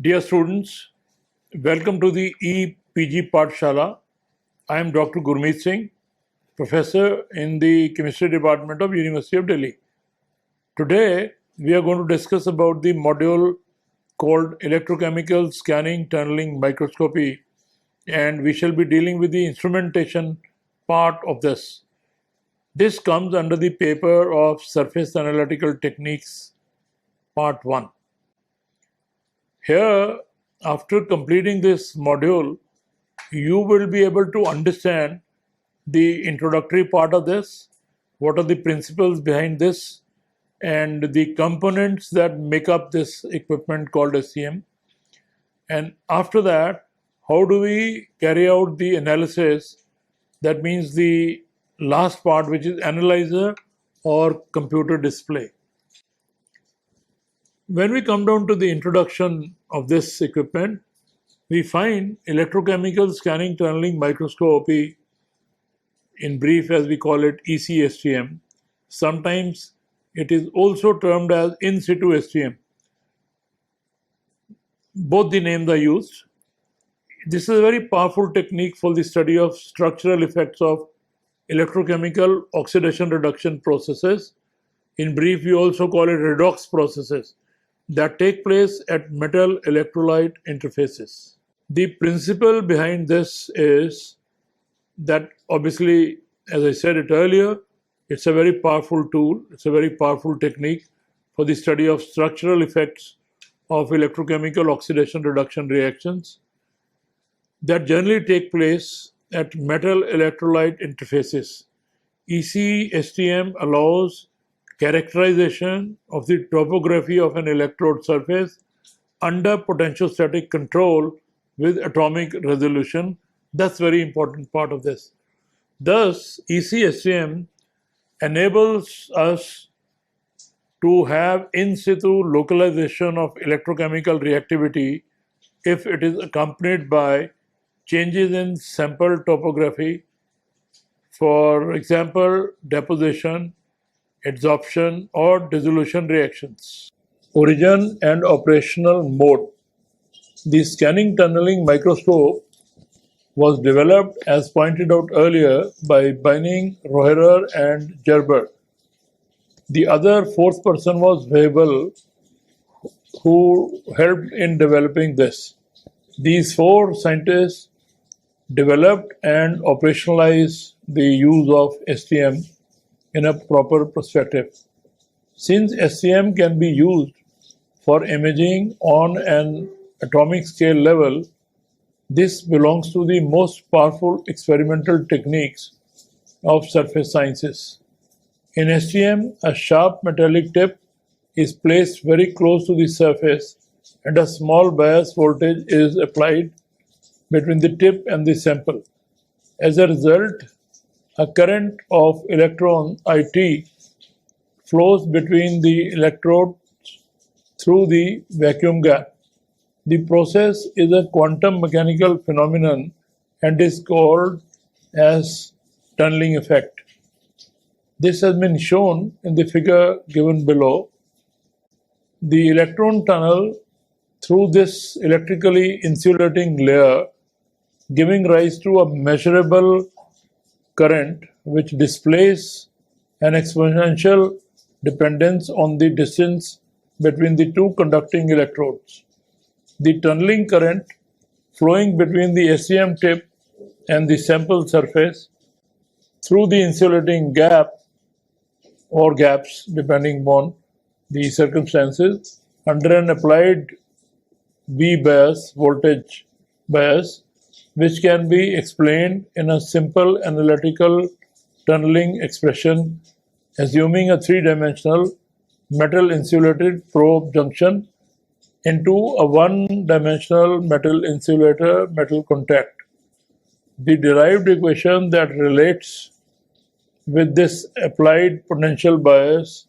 Dear students, welcome to the EPG Pathshala. I am Dr. Gurmeet Singh, professor in the chemistry department of University of Delhi. Today, we are going to discuss about the module called electrochemical scanning tunneling microscopy, and we shall be dealing with the instrumentation part of this. This comes under the paper of Surface Analytical Techniques, Part 1. Here, after completing this module, you will be able to understand the introductory part of this, what are the principles behind this, and the components that make up this equipment called SEM. And after that, how do we carry out the analysis? That means the last part, which is analyzer or computer display. When we come down to the introduction of this equipment, we find electrochemical scanning tunneling microscopy, in brief as we call it ECSTM. Sometimes it is also termed as in situ STM. Both the names are used. This is a very powerful technique for the study of structural effects of electrochemical oxidation reduction processes. In brief, we also call it redox processes that take place at metal electrolyte interfaces. The principle behind this is that obviously, as I said it earlier, it's a very powerful tool, it's a very powerful technique for the study of structural effects of electrochemical oxidation reduction reactions that generally take place at metal electrolyte interfaces. ECSTM allows characterization of the topography of an electrode surface under potentiostatic control with atomic resolution. That's very important part of this. Thus, ECSTM enables us to have in situ localization of electrochemical reactivity if it is accompanied by changes in sample topography, for example, deposition, adsorption, or dissolution reactions. Origin and operational mode. The scanning tunneling microscope was developed, as pointed out earlier, by Bining, Rohrer, and Gerber. The other fourth person was Weibull, who helped in developing this. These four scientists developed and operationalized the use of STM in a proper perspective. Since STM can be used for imaging on an atomic scale level, this belongs to the most powerful experimental techniques of surface sciences. In STM, a sharp metallic tip is placed very close to the surface and a small bias voltage is applied between the tip and the sample. As a result, a current of electron IT flows between the electrodes through the vacuum gap. The process is a quantum mechanical phenomenon and is called as tunneling effect. This has been shown in the figure given below. The electron tunnel through this electrically insulating layer, giving rise to a measurable current which displays an exponential dependence on the distance between the two conducting electrodes. The tunneling current flowing between the SEM tip and the sample surface through the insulating gap or gaps, depending upon the circumstances, under an applied V bias, voltage bias, which can be explained in a simple analytical tunneling expression, assuming a three-dimensional metal insulated probe junction into a one-dimensional metal insulator metal contact. The derived equation that relates with this applied potential bias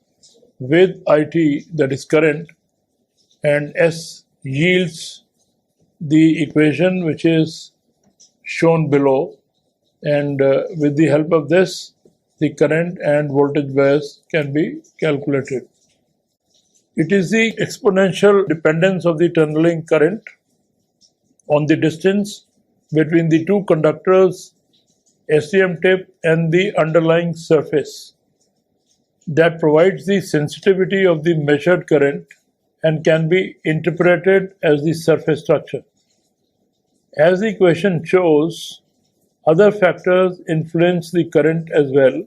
with IT, that is current, and S yields the equation which is shown below, and with the help of this, the current and voltage bias can be calculated. It is the exponential dependence of the tunneling current on the distance between the two conductors, STM tip, and the underlying surface that provides the sensitivity of the measured current and can be interpreted as the surface structure. As the question shows, other factors influence the current as well,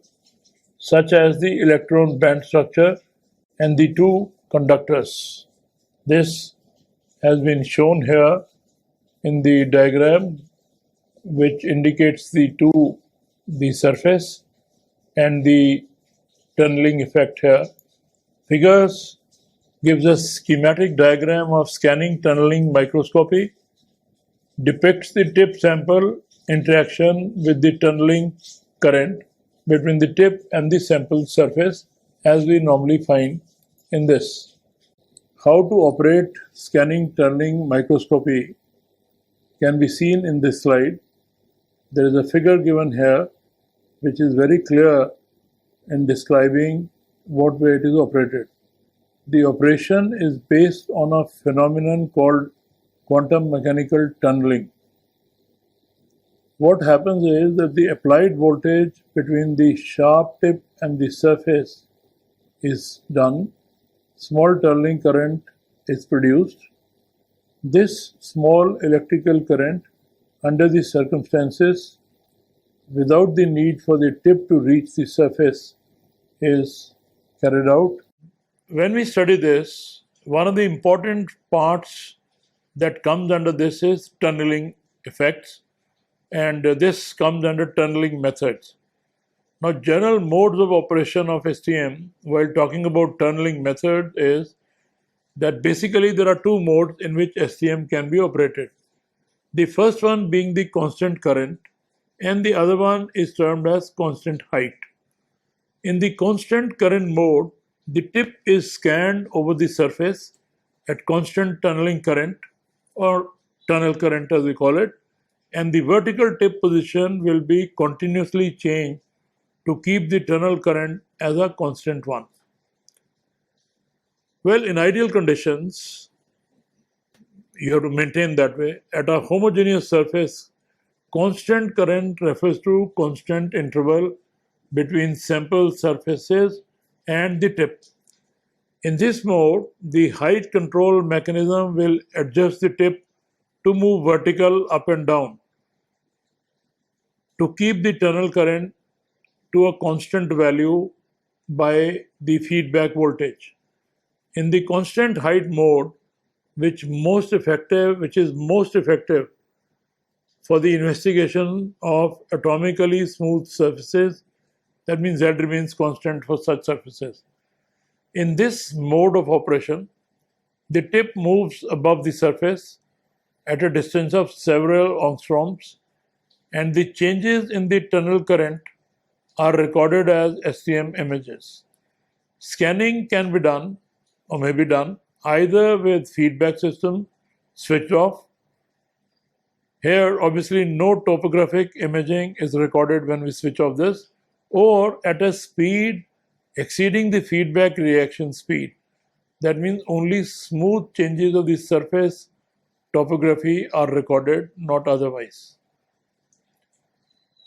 such as the electron band structure and the two conductors. This has been shown here in the diagram, which indicates the surface and the tunneling effect here. Figures gives a schematic diagram of scanning tunneling microscopy, depicts the tip sample interaction with the tunneling current between the tip and the sample surface, as we normally find in this. How to operate scanning tunneling microscopy can be seen in this slide. There is a figure given here which is very clear in describing what way it is operated. The operation is based on a phenomenon called quantum mechanical tunneling. What happens is that the applied voltage between the sharp tip and the surface is done. Small tunneling current is produced. This small electrical current, under the circumstances, without the need for the tip to reach the surface, is carried out. When we study this, one of the important parts that comes under this is tunneling effects, and this comes under tunneling methods. Now, general modes of operation of STM while talking about tunneling method is that basically there are two modes in which STM can be operated. The first one being the constant current, and the other one is termed as constant height. In the constant current mode, the tip is scanned over the surface at constant tunneling current, or tunnel current as we call it, and the vertical tip position will be continuously changed to keep the tunnel current as a constant one. Well, in ideal conditions, you have to maintain that way. At a homogeneous surface, constant current refers to constant interval between sample surfaces and the tip. In this mode, the height control mechanism will adjust the tip to move vertical up and down to keep the tunnel current to a constant value by the feedback voltage. In the constant height mode, which is most effective for the investigation of atomically smooth surfaces, that means Z remains constant for such surfaces. In this mode of operation, the tip moves above the surface at a distance of several angstroms, and the changes in the tunnel current are recorded as STM images. Scanning can be done or may be done either with feedback system switched off. Here, obviously, no topographic imaging is recorded when we switch off this, or at a speed exceeding the feedback reaction speed. That means only smooth changes of the surface topography are recorded, not otherwise.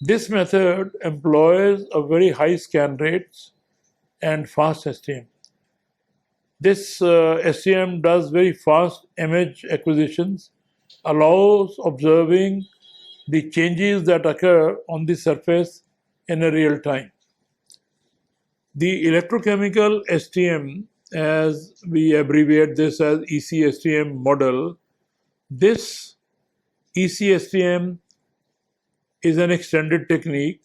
This method employs a very high scan rates and fast STM. This STM does very fast image acquisitions, allows observing the changes that occur on the surface in a real time. The electrochemical STM, as we abbreviate this as ECSTM model, this ECSTM is an extended technique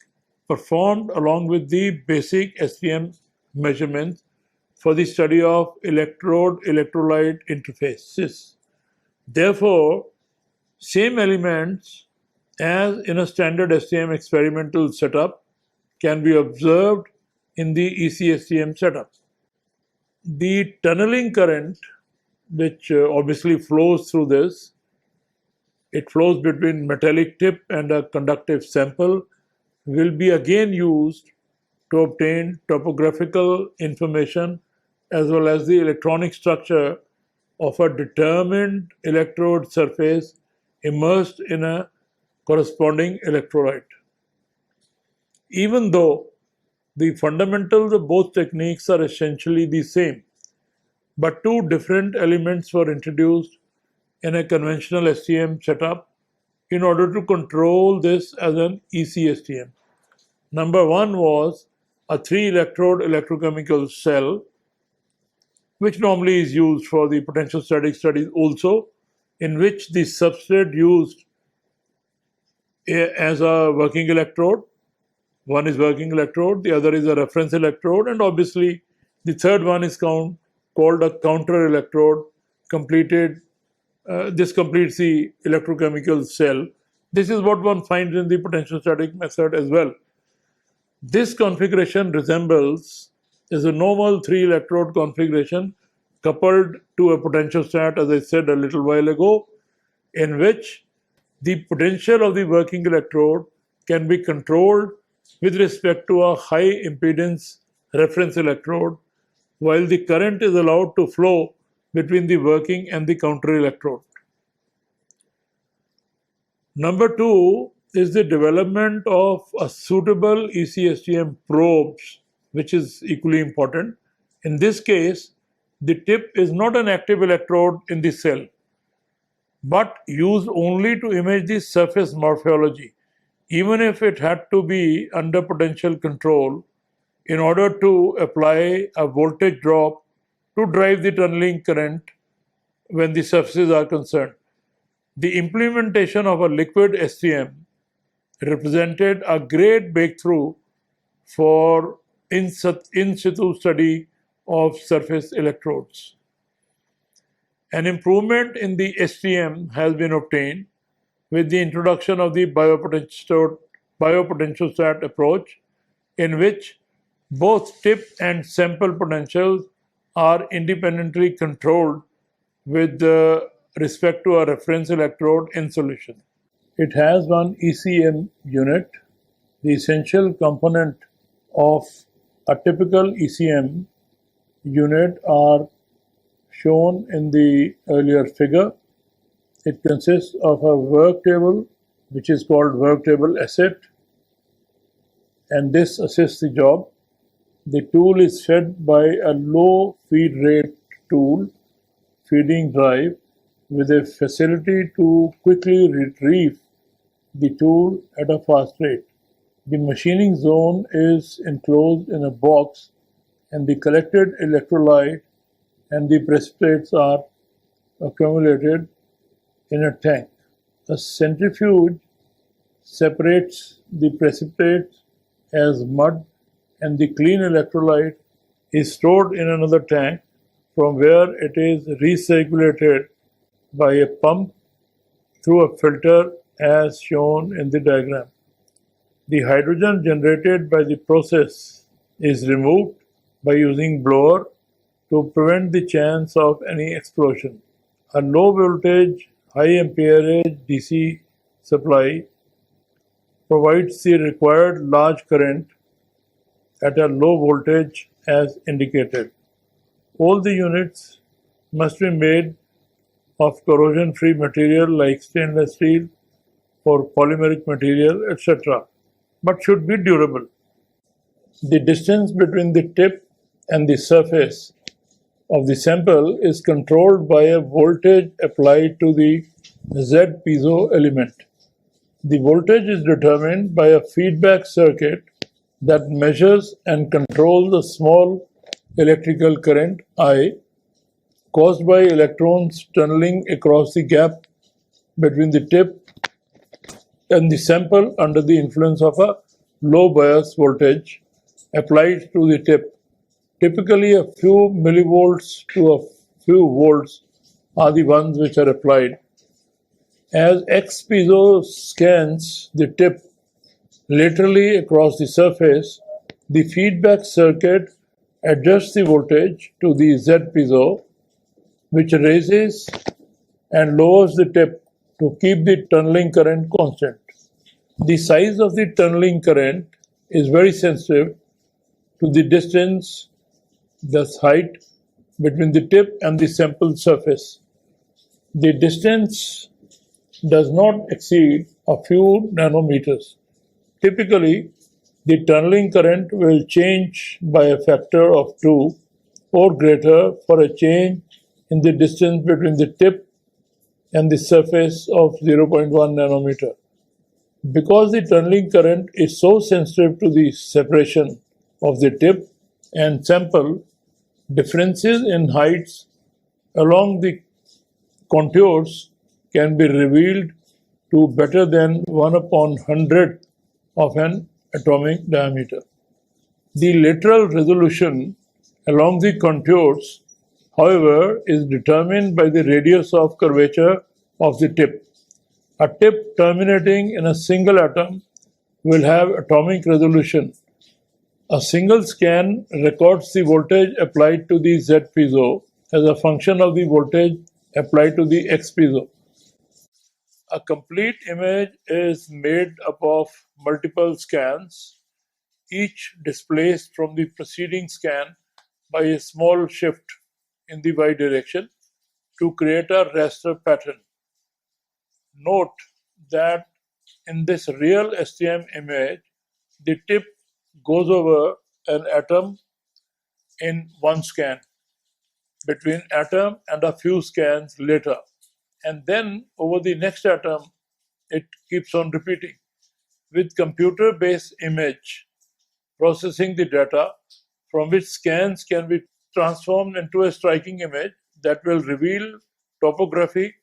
performed along with the basic STM measurements for the study of electrode-electrolyte interfaces. Therefore, same elements as in a standard STM experimental setup can be observed in the ECSTM setup. The tunneling current, which obviously flows through this, it flows between metallic tip and a conductive sample, will be again used to obtain topographical information as well as the electronic structure of a determined electrode surface immersed in a corresponding electrolyte. Even though the fundamentals of both techniques are essentially the same, but two different elements were introduced in a conventional STM setup in order to control this as an EC-STM. Number one was a 3-electrode electrochemical cell, which normally is used for the potential static studies also, in which the substrate used as a working electrode, one is working electrode, the other is a reference electrode, and obviously the third one is called a counter electrode. This completes the electrochemical cell. This is what one finds in the potential static method as well. This configuration resembles is a normal 3-electrode configuration coupled to a potential stat, as I said a little while ago, in which the potential of the working electrode can be controlled with respect to a high impedance reference electrode, while the current is allowed to flow between the working and the counter electrode. Number two is the development of a suitable EC-STM probes, which is equally important. In this case, the tip is not an active electrode in the cell, but used only to image the surface morphology, even if it had to be under potential control in order to apply a voltage drop to drive the tunneling current when the surfaces are concerned. The implementation of a liquid STM represented a great breakthrough for in situ study of surface electrodes. An improvement in the STM has been obtained with the introduction of the biopotentiostat approach, in which both tip and sample potentials are independently controlled with respect to a reference electrode in solution. It has one ECM unit. The essential component of a typical ECM unit are shown in the earlier figure. It consists of a work table, which is called work table asset, and this assists the job. The tool is fed by a low feed rate tool feeding drive with a facility to quickly retrieve the tool at a fast rate. The machining zone is enclosed in a box, and the collected electrolyte and the precipitates are accumulated in a tank. A centrifuge separates the precipitates as mud, and the clean electrolyte is stored in another tank, from where it is recirculated by a pump through a filter as shown in the diagram. The hydrogen generated by the process is removed by using blower to prevent the chance of any explosion. A low voltage, high amperage DC supply provides the required large current at a low voltage as indicated. All the units must be made of corrosion-free material like stainless steel or polymeric material, etc., but should be durable. The distance between the tip and the surface of the sample is controlled by a voltage applied to the Z piezo element. The voltage is determined by a feedback circuit that measures and controls the small electrical current I caused by electrons tunneling across the gap between the tip and the sample under the influence of a low bias voltage applied to the tip. Typically, a few millivolts to a few volts are the ones which are applied. As X piezo scans the tip laterally across the surface, the feedback circuit adjusts the voltage to the Z piezo, which raises and lowers the tip to keep the tunneling current constant. The size of the tunneling current is very sensitive to the distance, thus height, between the tip and the sample surface. The distance does not exceed a few nanometers. Typically, the tunneling current will change by a factor of 2 or greater for a change in the distance between the tip and the surface of 0.1 nanometer. Because the tunneling current is so sensitive to the separation of the tip and sample, differences in heights along the contours can be revealed to better than 1 upon 100 of an atomic diameter. The lateral resolution along the contours, however, is determined by the radius of curvature of the tip. A tip terminating in a single atom will have atomic resolution. A single scan records the voltage applied to the Z piezo as a function of the voltage applied to the X piezo. A complete image is made up of multiple scans, each displaced from the preceding scan by a small shift in the y direction to create a raster pattern. Note that in this real STM image, the tip goes over an atom in one scan, between atom and a few scans later, and then over the next atom, it keeps on repeating. With computer-based image processing the data from which scans can be transformed into a striking image that will reveal topography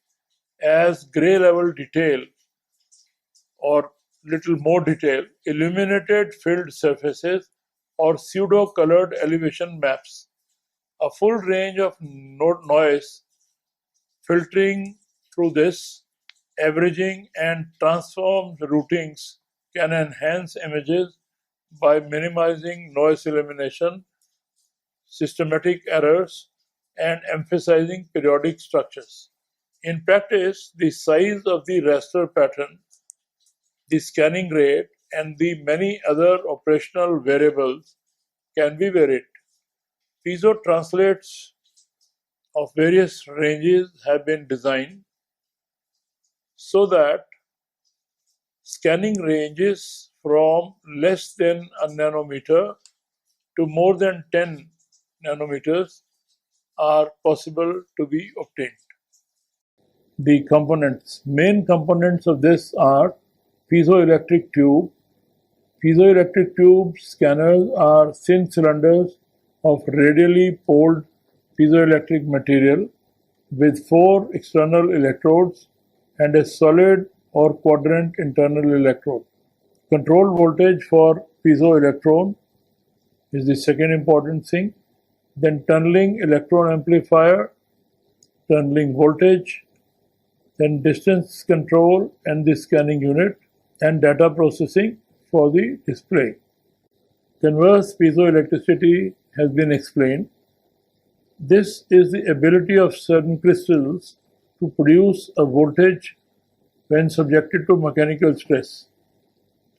as gray level detail or little more detail, illuminated filled surfaces, or pseudo-colored elevation maps. A full range of noise filtering through this, averaging and transformed routings can enhance images by minimizing noise elimination, systematic errors, and emphasizing periodic structures. In practice, the size of the raster pattern, the scanning rate, and the many other operational variables can be varied. Piezo translates of various ranges have been designed so that scanning ranges from less than a nanometer to more than 10 nanometers are possible to be obtained. The components. Main components of this are piezoelectric tube. Piezoelectric tube scanners are thin cylinders of radially poled piezoelectric material with 4 external electrodes and a solid or quadrant internal electrode. Control voltage for piezoelectron is the second important thing. Then tunneling electron amplifier, tunneling voltage, then distance control and the scanning unit, and data processing for the display. Converse piezoelectricity has been explained. This is the ability of certain crystals to produce a voltage when subjected to mechanical stress.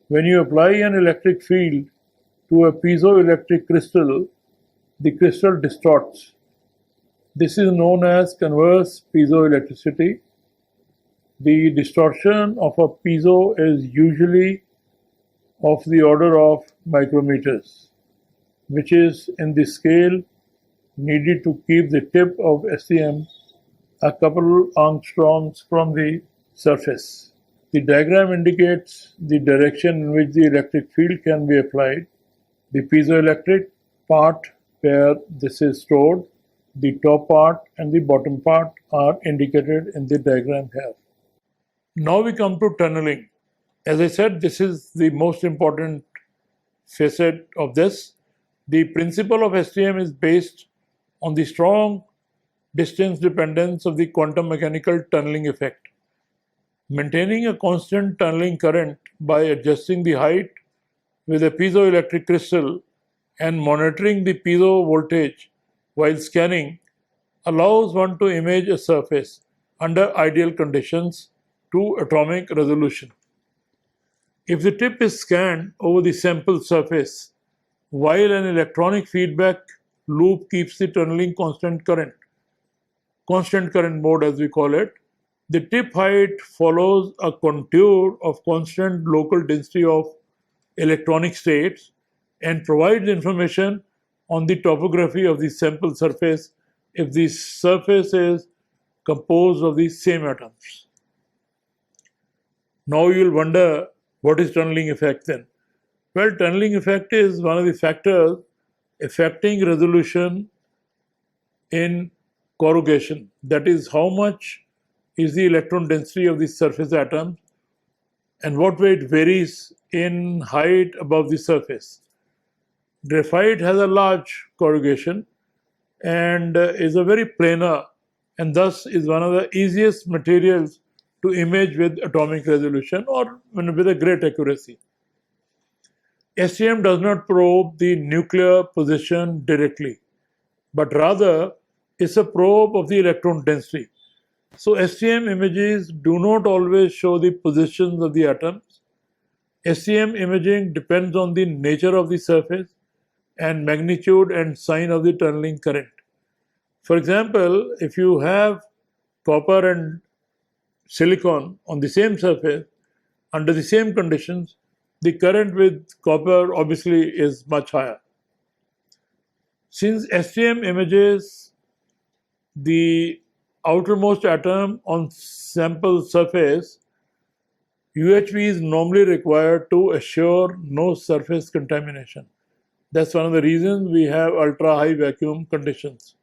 When you apply an electric field to a piezoelectric crystal, the crystal distorts. This is known as converse piezoelectricity. The distortion of a piezo is usually of the order of micrometers, which is in the scale needed to keep the tip of STM a couple angstroms from the surface. The diagram indicates the direction in which the electric field can be applied. The piezoelectric part where this is stored, the top part and the bottom part are indicated in the diagram here. Now we come to tunneling. As I said, this is the most important facet of this. The principle of STM is based on the strong distance dependence of the quantum mechanical tunneling effect. Maintaining a constant tunneling current by adjusting the height with a piezoelectric crystal and monitoring the piezo voltage while scanning allows one to image a surface under ideal conditions to atomic resolution. If the tip is scanned over the sample surface while an electronic feedback loop keeps the tunneling constant current mode as we call it. The tip height follows a contour of constant local density of electronic states and provides information on the topography of the sample surface if the surface is composed of the same atoms. Now you'll wonder, what is tunneling effect then? Well, tunneling effect is one of the factors affecting resolution in corrugation. That is, how much is the electron density of the surface atom and what way it varies in height above the surface. Graphite has a large corrugation and is a very planar and thus is one of the easiest materials to image with atomic resolution or with a great accuracy. STM does not probe the nuclear position directly, but rather is a probe of the electron density. So STM images do not always show the positions of the atoms. STM imaging depends on the nature of the surface and magnitude and sign of the tunneling current. For example, if you have copper and silicon on the same surface, under the same conditions, the current with copper obviously is much higher. Since STM images the outermost atom on sample surface, UHV is normally required to assure no surface contamination. That's one of the reasons we have ultra high vacuum conditions.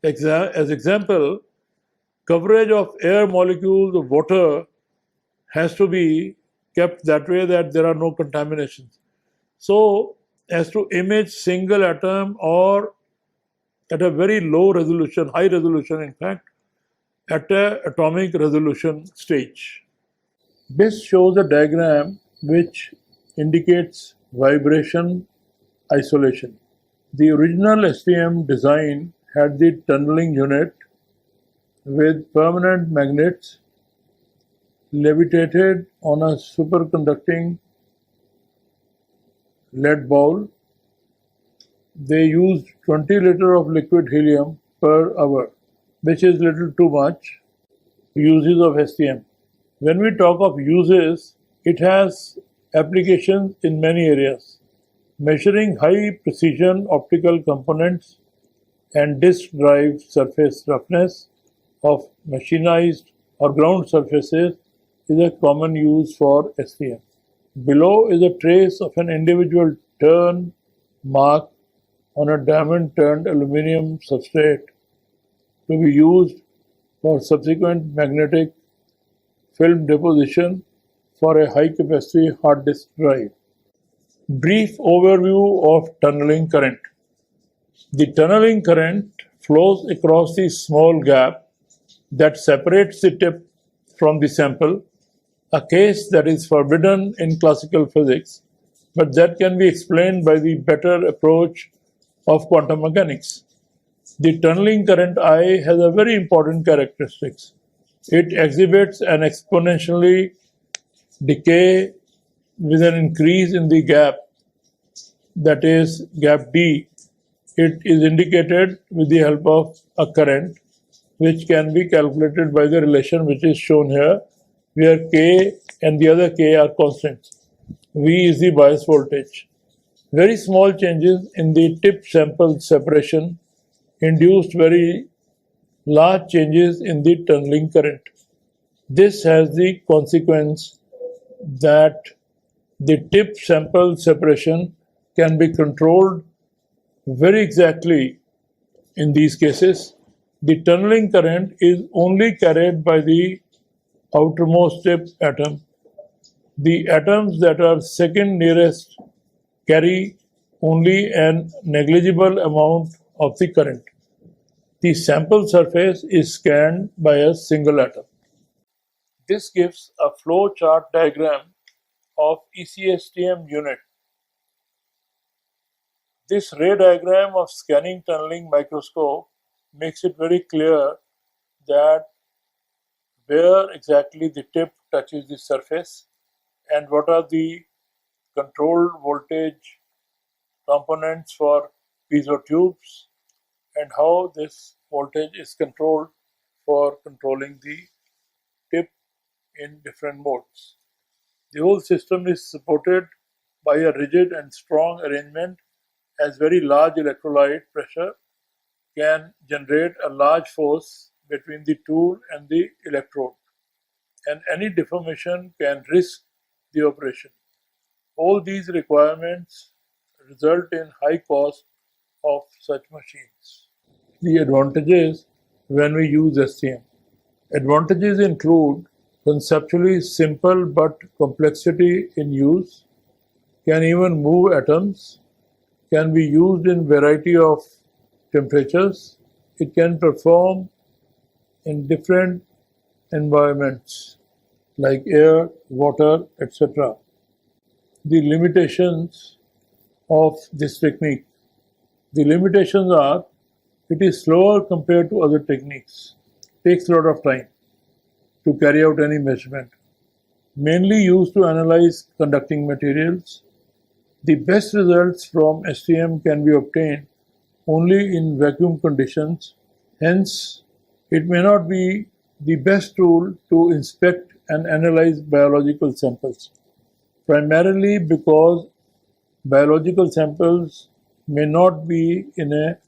As example, coverage of air molecules of water has to be kept that way that there are no contaminations. So as to image single atom or at a very low resolution, high resolution in fact, at an atomic resolution stage. This shows a diagram which indicates vibration isolation. The original STM design had the tunneling unit with permanent magnets levitated on a superconducting lead bowl. They used 20 liters of liquid helium per hour, which is little too much. Uses of STM. When we talk of uses, it has applications in many areas. Measuring high precision optical components and disk drive surface roughness of machinized or ground surfaces is a common use for STM. Below is a trace of an individual turn mark on a diamond turned aluminum substrate to be used for subsequent magnetic film deposition for a high capacity hard disk drive. Brief overview of tunneling current. The tunneling current flows across the small gap that separates the tip from the sample, a case that is forbidden in classical physics, but that can be explained by the better approach of quantum mechanics. The tunneling current I has a very important characteristics. It exhibits an exponentially decay with an increase in the gap, that is gap D. It is indicated with the help of a current which can be calculated by the relation which is shown here, where K and the other K are constants. V is the bias voltage. Very small changes in the tip sample separation induced very large changes in the tunneling current. This has the consequence that the tip sample separation can be controlled very exactly in these cases. The tunneling current is only carried by the outermost tip atom. The atoms that are second nearest carry only a negligible amount of the current. The sample surface is scanned by a single atom. This gives a flow chart diagram of ECSTM unit. This ray diagram of scanning tunneling microscope makes it very clear that where exactly the tip touches the surface and what are the controlled voltage components for piezo tubes and how this voltage is controlled for controlling the tip in different modes. The whole system is supported by a rigid and strong arrangement, as very large electrolyte pressure can generate a large force between the tool and the electrode, and any deformation can risk the operation. All these requirements result in high cost of such machines. The advantages when we use STM. Advantages include conceptually simple but complexity in use, can even move atoms, can be used in variety of temperatures, it can perform in different environments like air, water, etc. The limitations of this technique. The limitations are it is slower compared to other techniques, takes a lot of time to carry out any measurement, mainly used to analyze conducting materials. The best results from STM can be obtained only in vacuum conditions, hence, it may not be the best tool to inspect and analyze biological samples, primarily because biological samples may not be in a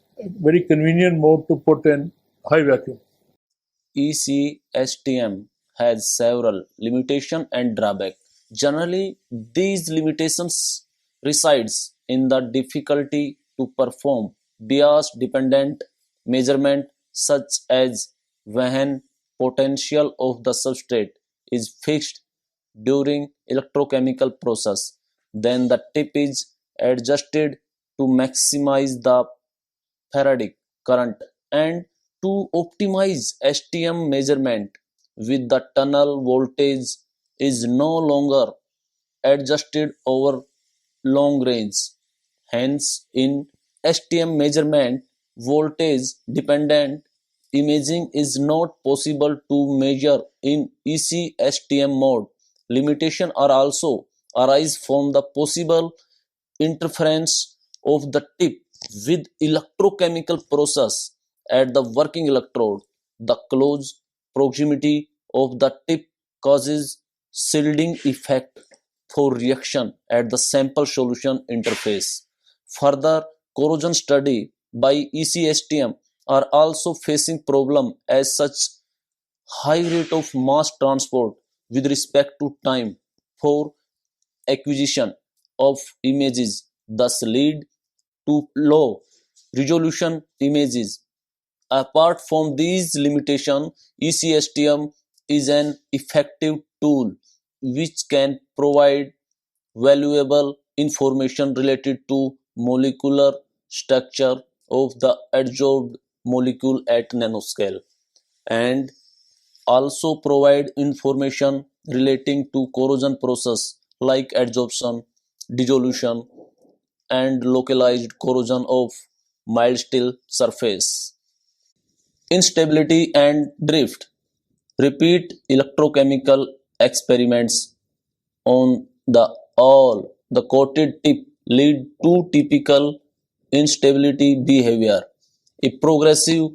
very convenient mode to put in high vacuum. ECSTM has several limitations and drawbacks. Generally, these limitations resides in the difficulty to perform bias-dependent measurement, such as when potential of the substrate is fixed during electrochemical process, then the tip is adjusted to maximize the faradic current, and to optimize STM measurement with the tunnel voltage is no longer adjusted over long range. Hence, in STM measurement, voltage dependent imaging is not possible to measure in ECSTM mode. Limitations are also arise from the possible interference of the tip with electrochemical process at the working electrode. The close proximity of the tip causes shielding effect for reaction at the sample solution interface. Further corrosion study by ECSTM are also facing problem as such high rate of mass transport with respect to time for acquisition of images thus lead to low resolution images. Apart from these limitations, ECSTM is an effective tool which can provide valuable information related to molecular structure of the adsorbed molecule at nanoscale, and also provide information relating to corrosion process like adsorption, dissolution, and localized corrosion of mild steel surface. Instability and drift. Repeat electrochemical experiments on all the coated tip lead to typical instability behavior. A progressive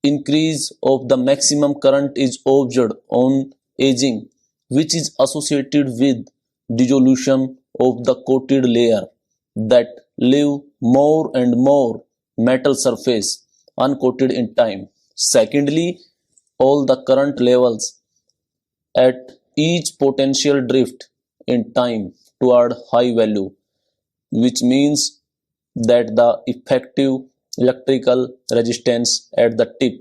increase of the maximum current is observed on aging, which is associated with dissolution of the coated layer that leave more and more metal surface uncoated in time. Secondly, all the current levels at each potential drift in time toward high value, which means that the effective electrical resistance at the tip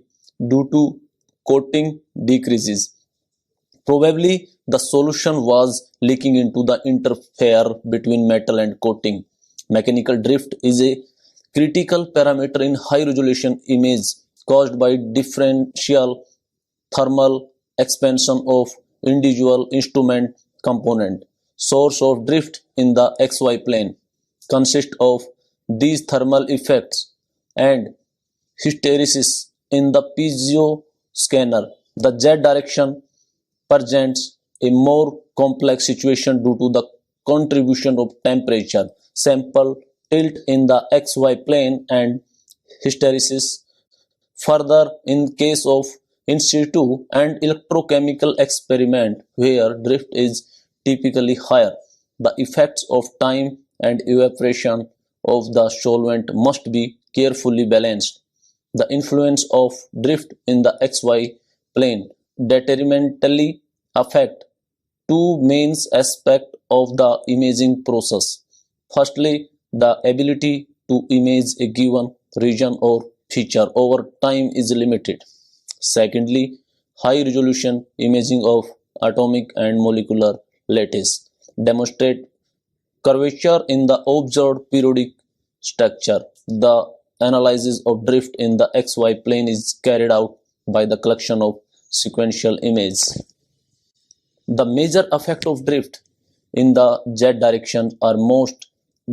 due to coating decreases. Probably the solution was leaking into the interface between metal and coating. Mechanical drift is a critical parameter in high resolution image caused by differential thermal expansion of individual instrument component. Source of drift in the XY plane consists of these thermal effects and hysteresis in the piezo scanner. The Z direction presents a more complex situation due to the contribution of temperature, sample tilt in the XY plane, and hysteresis. Further, in case of in situ and electrochemical experiment where drift is typically higher, the effects of time and evaporation of the solvent must be carefully balanced. The influence of drift in the xy plane detrimentally affect two main aspects of the imaging process. Firstly, the ability to image a given region or feature over time is limited. Secondly, high resolution imaging of atomic and molecular lattice demonstrate curvature in the observed periodic structure. The analysis of drift in the xy plane is carried out by the collection of sequential images. The major effects of drift in the z direction are most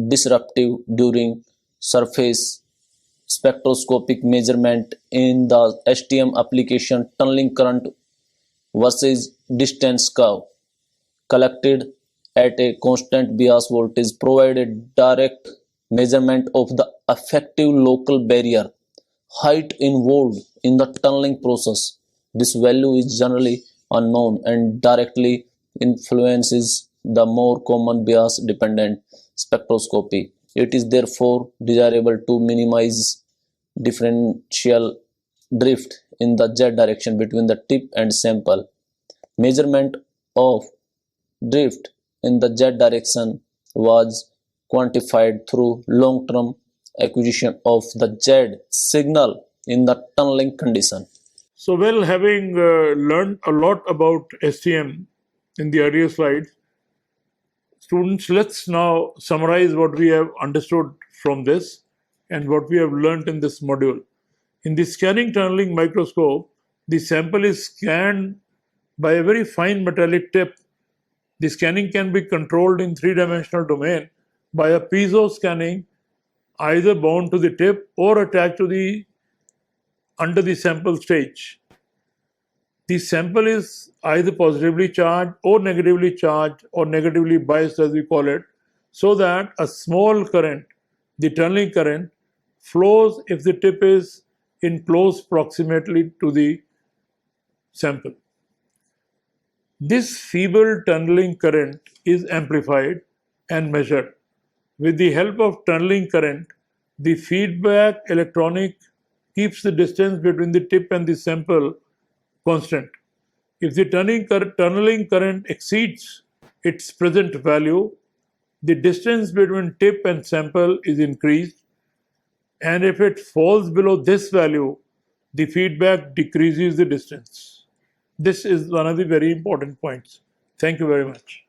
disruptive during surface spectroscopic measurement. In the STM application, tunneling current versus distance curve collected at a constant bias voltage provide a direct measurement of the effective local barrier height involved in the tunneling process. This value is generally unknown and directly influences the more common bias dependent spectroscopy. It is therefore desirable to minimize differential drift in the z direction between the tip and sample. Measurement of drift in the z direction was quantified through long-term acquisition of the z signal in the tunneling condition. So, well, having learned a lot about STM in the earlier slides, students, let's now summarize what we have understood from this and what we have learned in this module. In the scanning tunneling microscope, the sample is scanned by a very fine metallic tip. The scanning can be controlled in three-dimensional domain by a piezo scanning either bound to the tip or attached to the under the sample stage. The sample is either positively charged or negatively biased as we call it, so that a small current, the tunneling current, flows if the tip is in close proximity to the sample. This feeble tunneling current is amplified and measured. With the help of tunneling current, the feedback electronic keeps the distance between the tip and the sample constant. If the tunneling current exceeds its present value, the distance between tip and sample is increased, and if it falls below this value, the feedback decreases the distance. This is one of the very important points. Thank you very much.